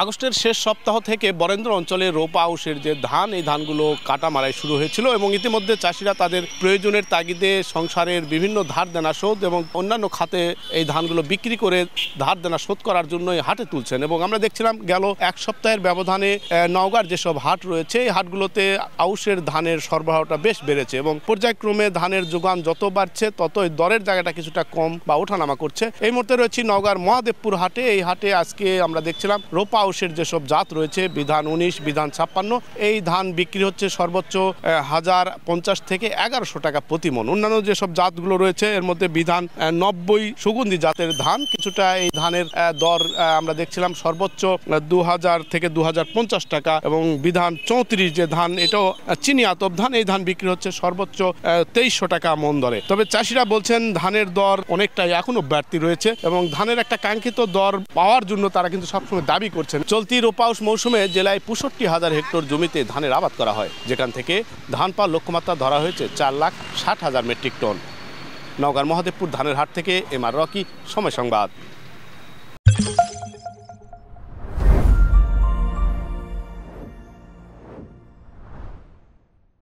আগস্টের শেষ সপ্তাহ থেকে বরেন্দ্র অঞ্চলে রোপা আউশের যে ধান, এই ধানগুলো কাটা মারাই শুরু হয়েছিল এবং ইতিমধ্যে চাষিরা তাদের প্রয়োজনের তাগিদে সংসারের বিভিন্ন ধার দেনা শোধ এবং অন্যান্য খাতে এই ধানগুলো বিক্রি করে ধার দেনা শোধ করার জন্যই হাটে তুলছেন। এবং আমরা দেখছিলাম গেল এক সপ্তাহের ব্যবধানে নওগাঁর যেসব হাট রয়েছে এই হাটগুলোতে আউশের ধানের সরবরাহটা বেশ বেড়েছে এবং পর্যায়ক্রমে ধানের যোগান যত বাড়ছে ততই দরের জায়গাটা কিছুটা কম বা ওঠানামা করছে। এই মুহূর্তে রয়েছে নওগাঁর মহাদেবপুর হাটে। এই হাটে আজকে আমরা দেখছিলাম রোপা আউশের যেসব জাত রয়েছে বিধান 19, বিধান 56, এই ধান বিক্রি হচ্ছে সর্বোচ্চ 1050 থেকে 1100 টাকা প্রতি মন। অন্যান্য যেসব জাতগুলো রয়েছে এর মধ্যে বিধান 90 সুগন্ধি জাতের ধান, কিছুটা এই ধানের দর আমরা দেখছিলাম সর্বোচ্চ 2000 থেকে 2050 টাকা এবং বিধান 34 যে ধান, এটাও চিনি আতপ ধান, এই ধান বিক্রি হচ্ছে সর্বোচ্চ 2300 টাকা মন দরে। তবে চাষিরা বলছেন ধানের দর অনেকটাই এখনো বাড়তি রয়েছে এবং ধানের একটা কাঙ্ক্ষিত দর পাওয়ার জন্য তারা কিন্তু সবসময় দাবি করছেন। চলতি রোপা আউশ মৌসুমে জেলায় 65,000 হেক্টর জমিতে ধানের আবাদ করা হয়, যেখান থেকে ধান পাওয়ার লক্ষ্যমাত্রা ধরা হয়েছে 4,60,000 মেট্রিক টন। নওগাঁর মহাদেবপুর ধানের হাট থেকে এম আর রকি, সময় সংবাদ।